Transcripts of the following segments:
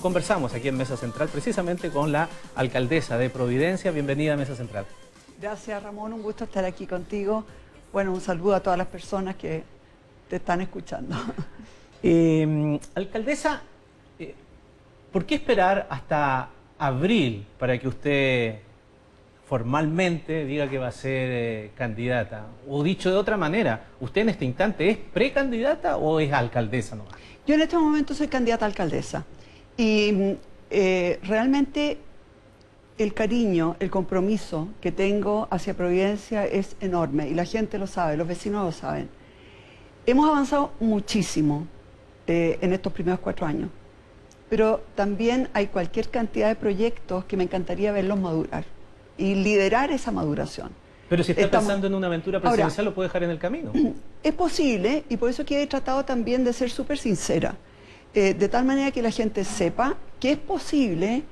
conversamos aquí en Mesa Central precisamente con la alcaldesa de Providencia. Bienvenida a Mesa Central. Gracias, Ramón, un gusto estar aquí contigo. Bueno, un saludo a todas las personas que te están escuchando. Alcaldesa, ¿por qué esperar hasta abril para que usted formalmente diga que va a ser candidata? O dicho de otra manera, ¿usted en este instante es precandidata o es alcaldesa nomás? Yo en este momento soy candidata a alcaldesa y realmente el cariño, el compromiso que tengo hacia Providencia es enorme y la gente lo sabe, los vecinos lo saben. Hemos avanzado muchísimo en estos primeros 4 años, pero también hay cualquier cantidad de proyectos que me encantaría verlos madurar y liderar esa maduración. Pero si está pensando en una aventura presidencial, ¿lo puede dejar en el camino? Es posible, y por eso que he tratado también de ser súper sincera, de tal manera que la gente sepa que es posible,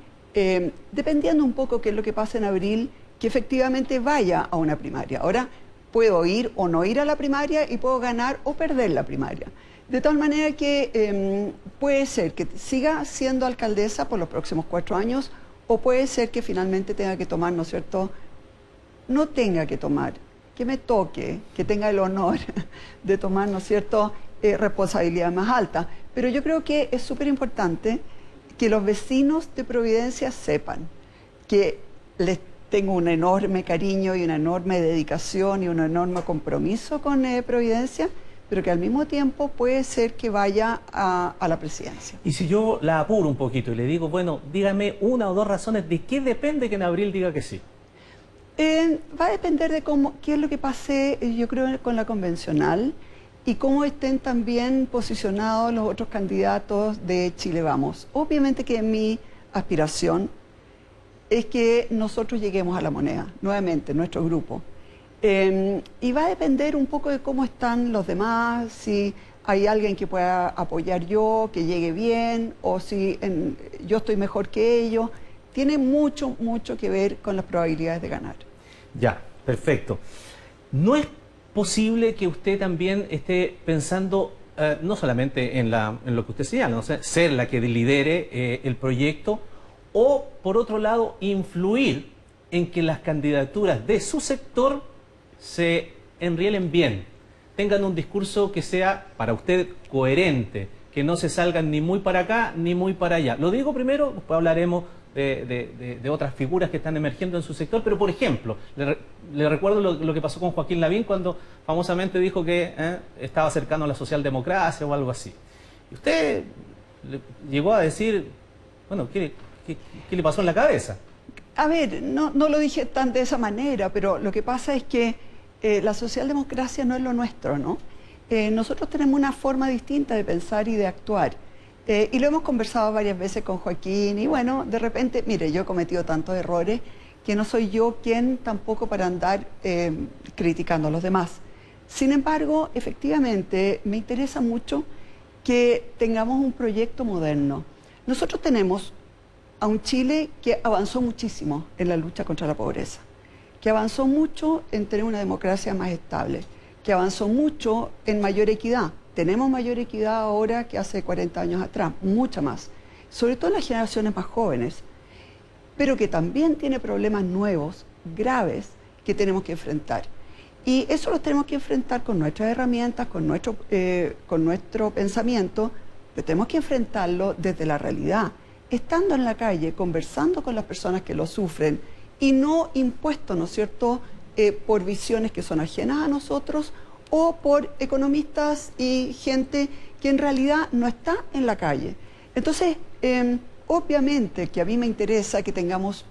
dependiendo un poco qué es lo que pasa en abril, que efectivamente vaya a una primaria. Ahora, puedo ir o no ir a la primaria y puedo ganar o perder la primaria. De tal manera que puede ser que siga siendo alcaldesa por los próximos 4 años, o puede ser que finalmente tenga que tomar, ¿no es cierto?, no tenga que tomar, que me toque, que tenga el honor de tomar, ¿no es cierto?, responsabilidad más alta. Pero yo creo que es súper importante que los vecinos de Providencia sepan que les tengo un enorme cariño y una enorme dedicación y un enorme compromiso con Providencia, pero que al mismo tiempo puede ser que vaya a la presidencia. Y si yo la apuro un poquito y le digo, bueno, dígame 1 o 2 razones de qué depende que en abril diga que sí. Va a depender de qué es lo que pase, yo creo, con la convencional y cómo estén también posicionados los otros candidatos de Chile Vamos. Obviamente que mi aspiración es que nosotros lleguemos a la moneda, nuevamente, nuestro grupo. Y va a depender un poco de cómo están los demás, si hay alguien que pueda apoyar yo, que llegue bien, o si yo estoy mejor que ellos. Tiene mucho, mucho que ver con las probabilidades de ganar. Ya, perfecto. ¿No es posible que usted también esté pensando no solamente en lo que usted señala, ¿no? Ser la que lidere el proyecto, o por otro lado influir en que las candidaturas de su sector se enrielen bien, tengan un discurso que sea para usted coherente, que no se salgan ni muy para acá ni muy para allá? Lo digo primero, después hablaremos de otras figuras que están emergiendo en su sector, pero por ejemplo, le recuerdo lo que pasó con Joaquín Lavín cuando famosamente dijo que estaba cercano a la socialdemocracia o algo así. Y usted llegó a decir, bueno, ¿qué le pasó en la cabeza? A ver, no lo dije tan de esa manera, pero lo que pasa es que la socialdemocracia no es lo nuestro, ¿no? Nosotros tenemos una forma distinta de pensar y de actuar. Y lo hemos conversado varias veces con Joaquín y bueno, de repente, mire, yo he cometido tantos errores que no soy yo quien tampoco para andar criticando a los demás. Sin embargo, efectivamente, me interesa mucho que tengamos un proyecto moderno. Nosotros tenemos a un Chile que avanzó muchísimo en la lucha contra la pobreza, que avanzó mucho en tener una democracia más estable, que avanzó mucho en mayor equidad. Tenemos mayor equidad ahora que hace 40 años atrás, mucha más, sobre todo en las generaciones más jóvenes, pero que también tiene problemas nuevos, graves, que tenemos que enfrentar. Y eso lo tenemos que enfrentar con nuestras herramientas, con nuestro pensamiento, pero tenemos que enfrentarlo desde la realidad, estando en la calle, conversando con las personas que lo sufren y no impuestos, ¿no es cierto?, por visiones que son ajenas a nosotros o por economistas y gente que en realidad no está en la calle. Entonces, obviamente que a mí me interesa que tengamos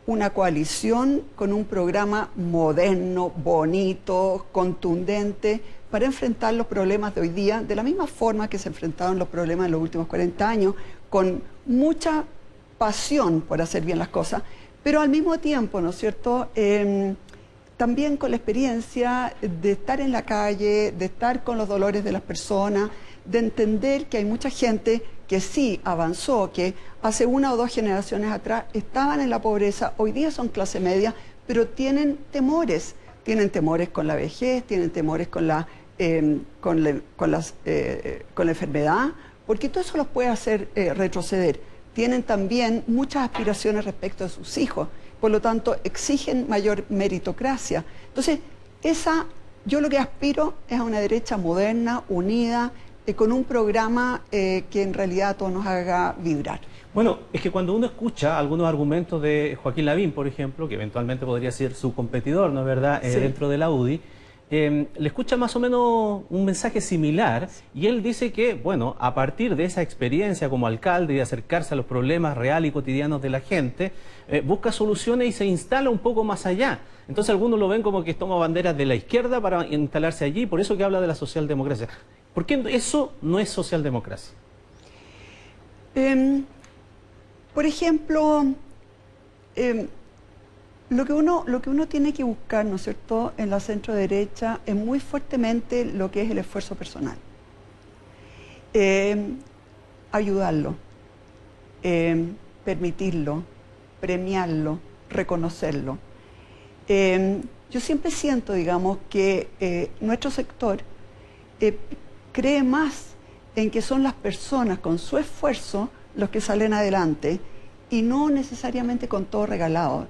una coalición con un programa moderno, bonito, contundente, para enfrentar los problemas de hoy día de la misma forma que se enfrentaron los problemas en los últimos 40 años, con mucha pasión por hacer bien las cosas, pero al mismo tiempo, ¿no es cierto?, también con la experiencia de estar en la calle, de estar con los dolores de las personas, de entender que hay mucha gente que sí avanzó, que hace 1 o 2 generaciones atrás estaban en la pobreza, hoy día son clase media, pero tienen temores con la vejez, tienen temores con la enfermedad, porque todo eso los puede hacer retroceder. Tienen también muchas aspiraciones respecto de sus hijos, por lo tanto exigen mayor meritocracia. Entonces, yo lo que aspiro es a una derecha moderna, unida, con un programa que en realidad a todos nos haga vibrar. Bueno, es que cuando uno escucha algunos argumentos de Joaquín Lavín, por ejemplo, que eventualmente podría ser su competidor, ¿no es verdad?, Sí. dentro de la UDI, le escucha más o menos un mensaje similar y él dice que, bueno, a partir de esa experiencia como alcalde y de acercarse a los problemas reales y cotidianos de la gente, busca soluciones y se instala un poco más allá. Entonces algunos lo ven como que toma banderas de la izquierda para instalarse allí, por eso que habla de la socialdemocracia. ¿Por qué eso no es socialdemocracia? Por ejemplo, lo que uno tiene que buscar, ¿no es cierto?, en la centro derecha es muy fuertemente lo que es el esfuerzo personal. Ayudarlo, permitirlo, premiarlo, reconocerlo. Yo siempre siento, digamos, que nuestro sector cree más en que son las personas con su esfuerzo los que salen adelante y no necesariamente con todo regalado.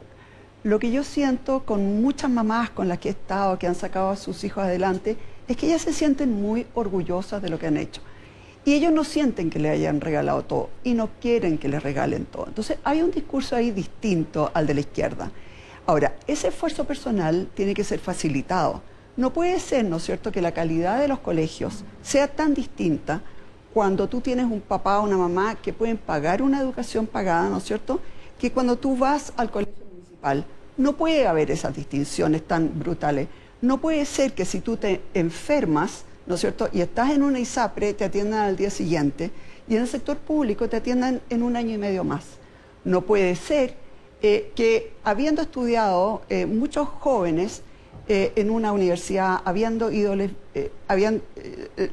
Lo que yo siento con muchas mamás con las que he estado, que han sacado a sus hijos adelante, es que ellas se sienten muy orgullosas de lo que han hecho. Y ellos no sienten que le hayan regalado todo y no quieren que les regalen todo. Entonces hay un discurso ahí distinto al de la izquierda. Ahora, ese esfuerzo personal tiene que ser facilitado. No puede ser, ¿no es cierto?, que la calidad de los colegios sea tan distinta cuando tú tienes un papá o una mamá que pueden pagar una educación pagada, ¿no es cierto?, que cuando tú vas al colegio municipal. No puede haber esas distinciones tan brutales. No puede ser que si tú te enfermas, ¿no es cierto?, y estás en una ISAPRE, te atiendan al día siguiente, y en el sector público te atiendan en 1 año y medio más. No puede ser que habiendo estudiado muchos jóvenes en una universidad,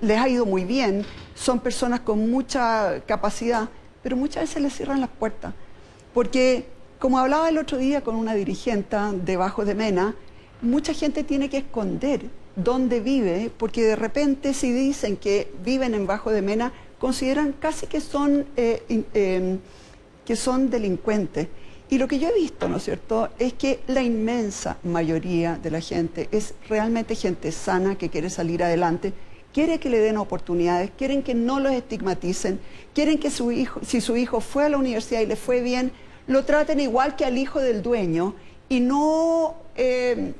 les ha ido muy bien, son personas con mucha capacidad, pero muchas veces les cierran las puertas. Porque, como hablaba el otro día con una dirigente de Bajo de Mena, mucha gente tiene que esconder dónde vive, porque de repente si dicen que viven en Bajo de Mena, consideran casi que son delincuentes. Y lo que yo he visto, ¿no es cierto?, es que la inmensa mayoría de la gente es realmente gente sana que quiere salir adelante, quiere que le den oportunidades, quieren que no los estigmaticen, quieren que si su hijo fue a la universidad y le fue bien, lo traten igual que al hijo del dueño y no que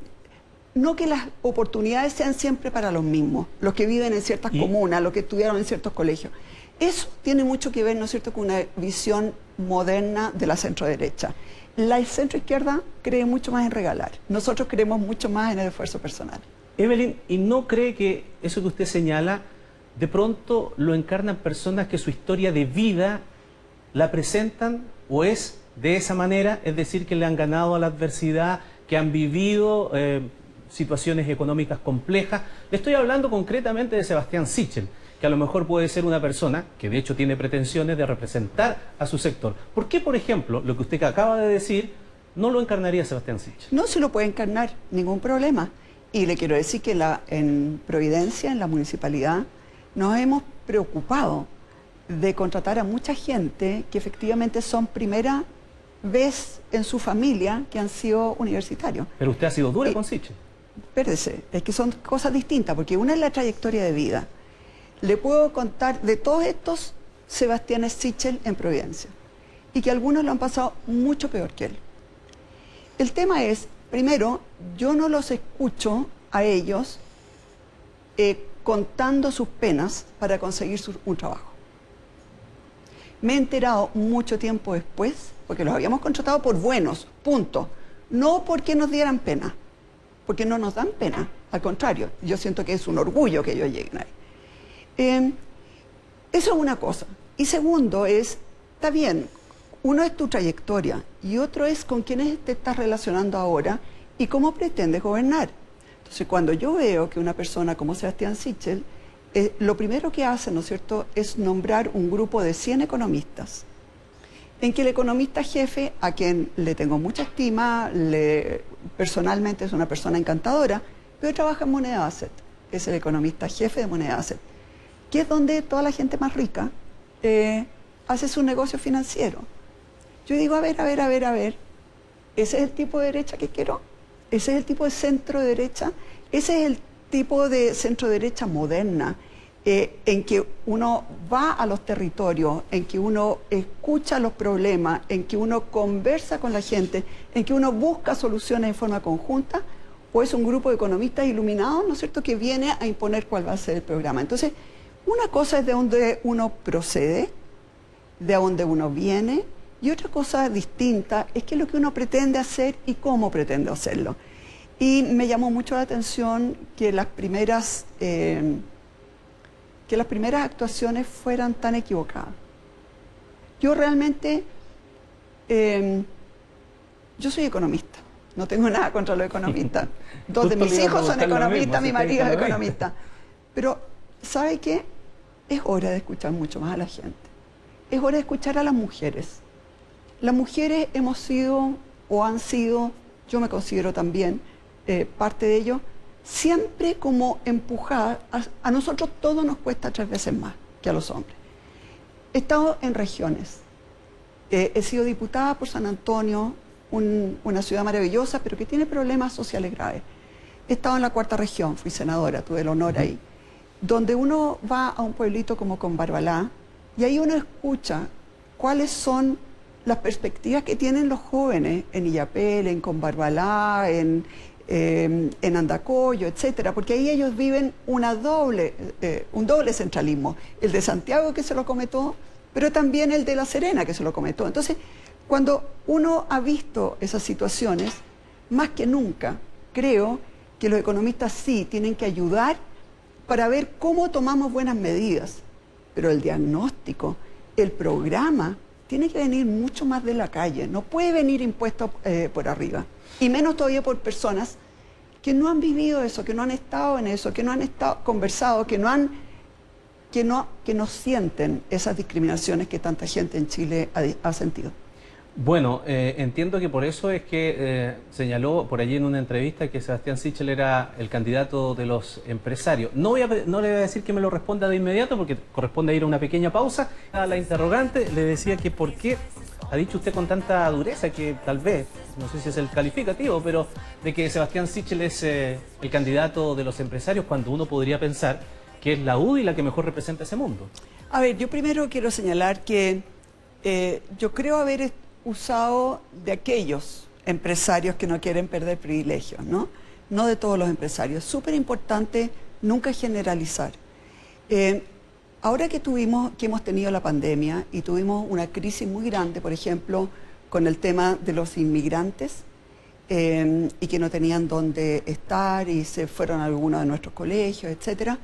las oportunidades sean siempre para los mismos, los que viven en ciertas comunas, los que estudiaron en ciertos colegios. Eso tiene mucho que ver, ¿no es cierto?, con una visión moderna de la centro-derecha. La centro-izquierda cree mucho más en regalar. Nosotros creemos mucho más en el esfuerzo personal. Evelyn, ¿y no cree que eso que usted señala, de pronto lo encarnan personas que su historia de vida la presentan o es de esa manera? Es decir, que le han ganado a la adversidad, que han vivido situaciones económicas complejas. Le estoy hablando concretamente de Sebastián Sichel, que a lo mejor puede ser una persona que de hecho tiene pretensiones de representar a su sector. ¿Por qué, por ejemplo, lo que usted acaba de decir, no lo encarnaría Sebastián Sichel? No se lo puede encarnar, ningún problema. Y le quiero decir que en Providencia, en la municipalidad, nos hemos preocupado de contratar a mucha gente que efectivamente son primera vez en su familia que han sido universitarios. Pero usted ha sido dura con Sichel. Espérese, es que son cosas distintas, porque una es la trayectoria de vida. Le puedo contar de todos estos Sebastián Sichel en Providencia y que algunos lo han pasado mucho peor que él. El tema es, primero, yo no los escucho a ellos contando sus penas para conseguir un trabajo. Me he enterado mucho tiempo después, porque los habíamos contratado por buenos, punto. No porque nos dieran pena, porque no nos dan pena, al contrario, yo siento que es un orgullo que ellos lleguen ahí. Eso es una cosa. Y segundo es, está bien, uno es tu trayectoria y otro es con quiénes te estás relacionando ahora y cómo pretendes gobernar. Entonces, cuando yo veo que una persona como Sebastián Sichel, lo primero que hace, ¿no es cierto?, es nombrar un grupo de 100 economistas, en que el economista jefe, a quien le tengo mucha estima, personalmente es una persona encantadora, pero trabaja en Moneda Asset, es el economista jefe de Moneda Asset, que es donde toda la gente más rica hace su negocio financiero. Yo digo, a ver, ¿ese es el tipo de derecha que quiero? ¿Ese es el tipo de centro derecha? ¿Ese es el tipo de centro derecha moderna, en que uno va a los territorios, en que uno escucha los problemas, en que uno conversa con la gente, en que uno busca soluciones en forma conjunta? ¿O es un grupo de economistas iluminados, ¿no es cierto?, que viene a imponer cuál va a ser el programa? Entonces, una cosa es de donde uno procede, de donde uno viene, y otra cosa distinta es qué es lo que uno pretende hacer y cómo pretende hacerlo. Y me llamó mucho la atención que las primeras actuaciones fueran tan equivocadas. Yo realmente, yo soy economista, no tengo nada contra los economistas. Dos de mis hijos son economistas, mi marido es economista. Pero, ¿sabe qué? Es hora de escuchar mucho más a la gente. Es hora de escuchar a las mujeres. Las mujeres hemos sido, o han sido, yo me considero también parte de ello, siempre como empujadas. A nosotros todo nos cuesta 3 veces más que a los hombres. He estado en regiones. He sido diputada por San Antonio, una ciudad maravillosa, pero que tiene problemas sociales graves. He estado en la 4ª región, fui senadora, tuve el honor ahí. Donde uno va a un pueblito como Combarbalá, y ahí uno escucha cuáles son las perspectivas que tienen los jóvenes en Illapel, en Combarbalá, en Andacollo, etcétera, porque ahí ellos viven un doble centralismo, el de Santiago, que se lo come todo, pero también el de La Serena, que se lo come todo. Entonces, cuando uno ha visto esas situaciones, más que nunca, creo que los economistas sí tienen que ayudar para ver cómo tomamos buenas medidas, pero el diagnóstico, el programa, tiene que venir mucho más de la calle, no puede venir impuesto por arriba, y menos todavía por personas que no han vivido eso, que no han estado en eso, que no han estado conversado, que no sienten esas discriminaciones que tanta gente en Chile ha sentido. Bueno, entiendo que por eso es que señaló por allí en una entrevista que Sebastián Sichel era el candidato de los empresarios. No le voy a decir que me lo responda de inmediato porque corresponde ir a una pequeña pausa. A la interrogante le decía que por qué ha dicho usted con tanta dureza que tal vez, no sé si es el calificativo, pero de que Sebastián Sichel es el candidato de los empresarios cuando uno podría pensar que es la UDI la que mejor representa ese mundo. A ver, yo primero quiero señalar que yo creo haber usado de aquellos empresarios que no quieren perder privilegios, ¿no? No de todos los empresarios. Es súper importante nunca generalizar. Ahora que hemos tenido la pandemia y tuvimos una crisis muy grande, por ejemplo, con el tema de los inmigrantes y que no tenían dónde estar y se fueron a algunos de nuestros colegios, etcétera,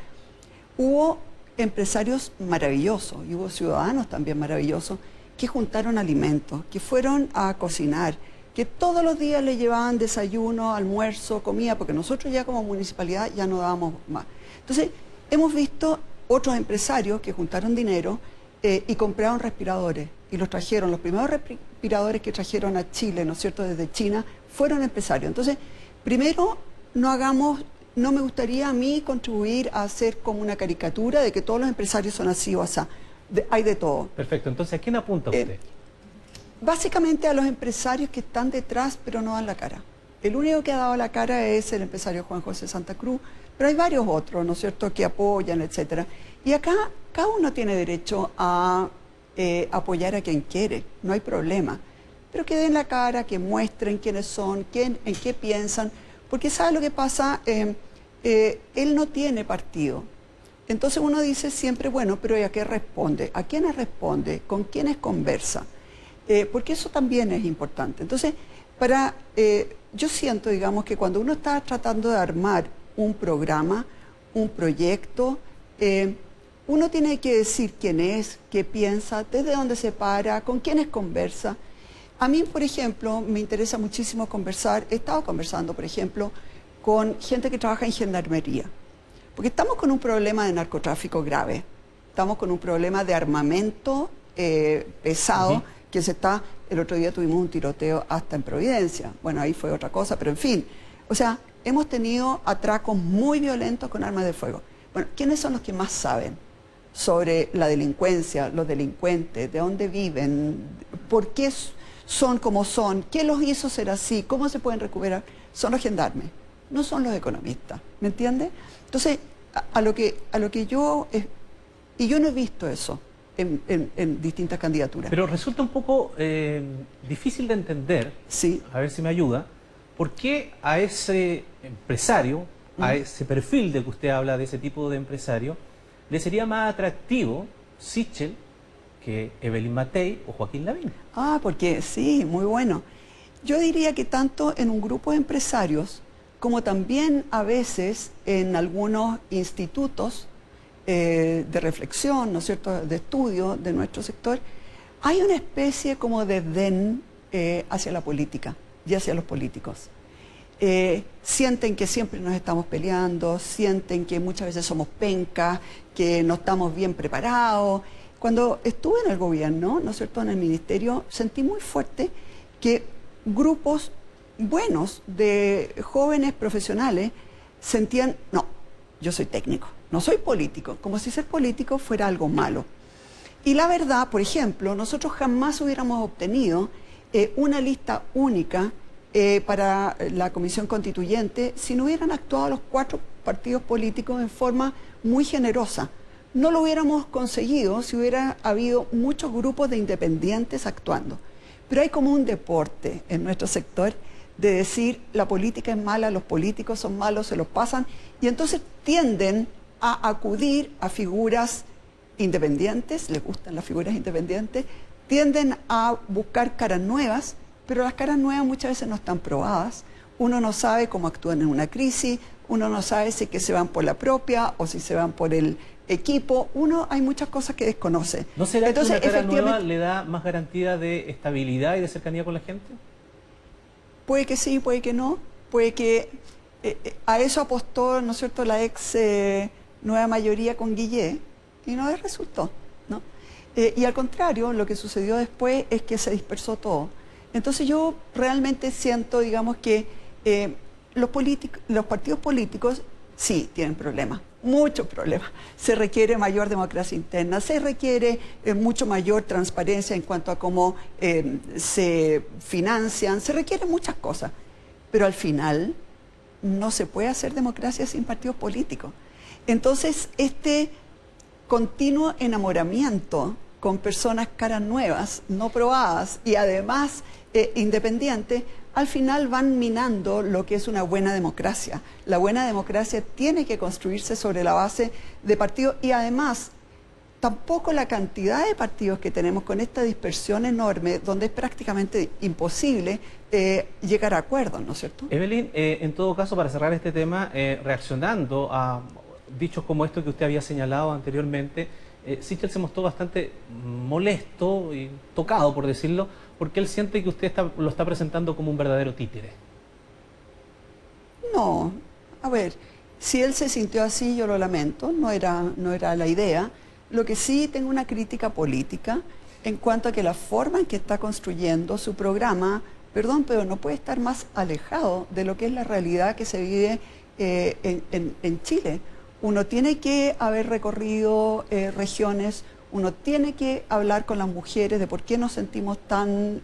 hubo empresarios maravillosos y hubo ciudadanos también maravillosos que juntaron alimentos, que fueron a cocinar, que todos los días le llevaban desayuno, almuerzo, comida, porque nosotros ya como municipalidad ya no dábamos más. Entonces, hemos visto otros empresarios que juntaron dinero y compraron respiradores y los trajeron. Los primeros respiradores que trajeron a Chile, ¿no es cierto?, desde China, fueron empresarios. Entonces, primero, no me gustaría a mí contribuir a hacer como una caricatura de que todos los empresarios son así o así. Hay de todo. Perfecto. Entonces, ¿a quién apunta usted? Básicamente a los empresarios que están detrás pero no dan la cara. El único que ha dado la cara es el empresario Juan José Santa Cruz, pero hay varios otros, ¿no es cierto?, que apoyan, etcétera. Y acá cada uno tiene derecho a apoyar a quien quiere, no hay problema. Pero que den la cara, que muestren quiénes son, en qué piensan, porque ¿sabe lo que pasa? Él no tiene partido. Entonces uno dice siempre, bueno, pero ¿y a qué responde? ¿A quiénes responde? ¿Con quiénes conversa? Porque eso también es importante. Entonces, yo siento, digamos, que cuando uno está tratando de armar un programa, un proyecto, uno tiene que decir quién es, qué piensa, desde dónde se para, con quiénes conversa. A mí, por ejemplo, me interesa muchísimo conversar. He estado conversando, por ejemplo, con gente que trabaja en gendarmería. Porque estamos con un problema de narcotráfico grave, estamos con un problema de armamento pesado, que el otro día tuvimos un tiroteo hasta en Providencia, bueno, ahí fue otra cosa, pero en fin, o sea, hemos tenido atracos muy violentos con armas de fuego. Bueno, ¿quiénes son los que más saben? sobre la delincuencia, los delincuentes, de dónde viven, por qué son como son, qué los hizo ser así, cómo se pueden recuperar, son los gendarmes, no son los economistas, ¿me entiende? Entonces, a lo que yo... y yo no he visto eso en distintas candidaturas. Pero resulta un poco difícil de entender, sí. A ver si me ayuda, por qué a ese empresario, a ese perfil de que usted habla, de ese tipo de empresario, le sería más atractivo Sichel que Evelyn Matei o Joaquín Lavín. Ah, porque sí, muy bueno. Yo diría que tanto en un grupo de empresarios como también a veces en algunos institutos de reflexión, ¿no es cierto?, de estudio de nuestro sector, hay una especie como de desdén hacia la política y hacia los políticos. Sienten que siempre nos estamos peleando, sienten que muchas veces somos pencas, que no estamos bien preparados. Cuando estuve en el gobierno, ¿no es cierto?, en el ministerio, sentí muy fuerte que grupos buenos de jóvenes profesionales sentían, no, yo soy técnico, no soy político, como si ser político fuera algo malo. Y la verdad, por ejemplo, nosotros jamás hubiéramos obtenido una lista única para la Comisión Constituyente si no hubieran actuado los 4 partidos políticos en forma muy generosa. No lo hubiéramos conseguido si hubiera habido muchos grupos de independientes actuando. Pero hay como un deporte en nuestro sector de decir la política es mala, los políticos son malos, se los pasan, y entonces tienden a acudir a figuras independientes, les gustan las figuras independientes, tienden a buscar caras nuevas, pero las caras nuevas muchas veces no están probadas. Uno no sabe cómo actúan en una crisis, uno no sabe si que se van por la propia o si se van por el equipo. Hay muchas cosas que desconoce. ¿No será entonces, que una cara nueva le da más garantía de estabilidad y de cercanía con la gente? Puede que sí, puede que no. Puede que a eso apostó, ¿no es cierto?, la ex nueva mayoría con Guillé y no le resultó, ¿no? Y al contrario, lo que sucedió después es que se dispersó todo. Entonces yo realmente siento, digamos, que los partidos políticos sí tienen problemas, muchos problemas. Se requiere mayor democracia interna, se requiere mucho mayor transparencia en cuanto a cómo se financian, se requieren muchas cosas. Pero al final no se puede hacer democracia sin partidos políticos. Entonces este continuo enamoramiento con personas caras nuevas, no probadas y además independientes, al final van minando lo que es una buena democracia. La buena democracia tiene que construirse sobre la base de partidos y además tampoco la cantidad de partidos que tenemos con esta dispersión enorme, donde es prácticamente imposible llegar a acuerdos, ¿no es cierto? Evelyn, en todo caso, para cerrar este tema, reaccionando a dichos como estos que usted había señalado anteriormente, Sichel se mostró bastante molesto y tocado, por decirlo, porque él siente que usted lo está presentando como un verdadero títere. No, a ver, si él se sintió así, yo lo lamento, no era la idea. Lo que sí tengo una crítica política en cuanto a que la forma en que está construyendo su programa, perdón, pero no puede estar más alejado de lo que es la realidad que se vive en Chile. Uno tiene que haber recorrido regiones, uno tiene que hablar con las mujeres de por qué nos sentimos tan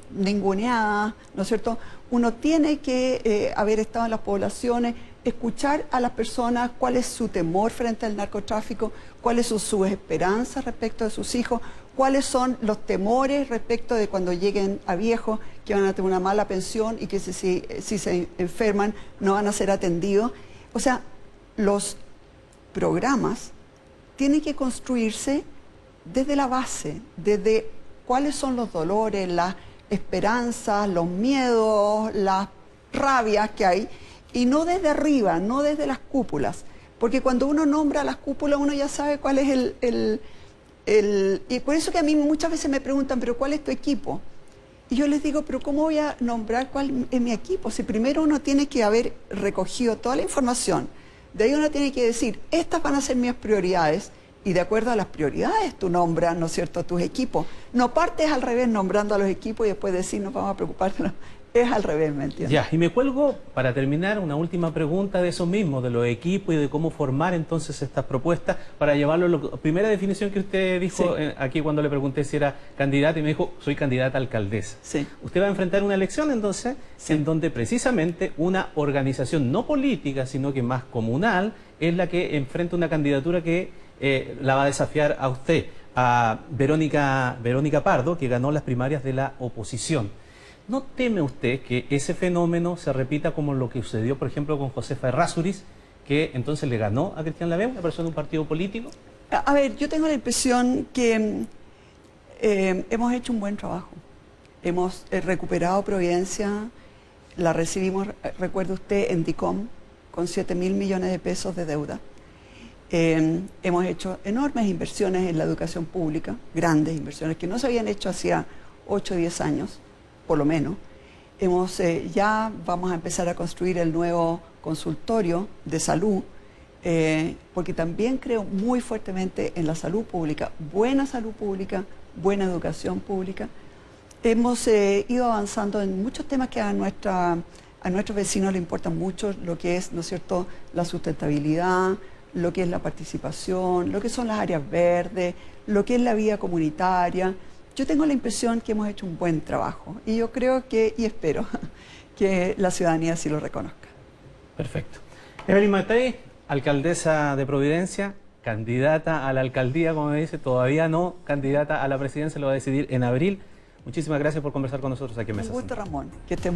ninguneadas, ¿no es cierto? Uno tiene que haber estado en las poblaciones, escuchar a las personas cuál es su temor frente al narcotráfico, cuáles son sus esperanzas respecto de sus hijos, cuáles son los temores respecto de cuando lleguen a viejos, que van a tener una mala pensión y que si se enferman no van a ser atendidos. O sea, los programas tienen que construirse desde la base, desde cuáles son los dolores, las esperanzas, los miedos, las rabias que hay, y no desde arriba, no desde las cúpulas. Porque cuando uno nombra las cúpulas, uno ya sabe cuál es y por eso que a mí muchas veces me preguntan, ¿pero cuál es tu equipo? Y yo les digo, ¿pero cómo voy a nombrar cuál es mi equipo? Si primero uno tiene que haber recogido toda la información, de ahí uno tiene que decir, estas van a ser mis prioridades, y de acuerdo a las prioridades tú nombras, ¿no es cierto?, tus equipos. No partes al revés nombrando a los equipos y después decir, nos vamos a preocupar de los Es al revés, ¿me entiendes? Ya, y me cuelgo, para terminar, una última pregunta de eso mismo, de los equipos y de cómo formar entonces estas propuestas para llevarlo a la primera definición que usted dijo Sí. aquí cuando le pregunté si era candidata y me dijo, soy candidata a alcaldesa. Sí. Usted va a enfrentar una elección entonces Sí. en donde precisamente una organización no política, sino que más comunal, es la que enfrenta una candidatura que la va a desafiar a usted, a Verónica Pardo, que ganó las primarias de la oposición. ¿No teme usted que ese fenómeno se repita como lo que sucedió, por ejemplo, con Josefa Errázuriz, que entonces le ganó a Cristian Laveau, una persona de un partido político? A ver, yo tengo la impresión que hemos hecho un buen trabajo. Hemos recuperado Providencia, la recibimos, recuerde usted, en DICOM, con 7.000 millones de pesos de deuda. Hemos hecho enormes inversiones en la educación pública, grandes inversiones que no se habían hecho hacía 8 o 10 años, por lo menos. Ya vamos a empezar a construir el nuevo consultorio de salud, porque también creo muy fuertemente en la salud pública, buena educación pública. Hemos ido avanzando en muchos temas que a nuestros vecinos les importan mucho, lo que es, ¿no es cierto?, la sustentabilidad, lo que es la participación, lo que son las áreas verdes, lo que es la vía comunitaria. Yo tengo la impresión que hemos hecho un buen trabajo y yo creo que, y espero, que la ciudadanía sí lo reconozca. Perfecto. Evelyn Matei, alcaldesa de Providencia, candidata a la alcaldía, como me dice, todavía no candidata a la presidencia, lo va a decidir en abril. Muchísimas gracias por conversar con nosotros aquí en Mesa Un gusto, Central. Ramón. Que esté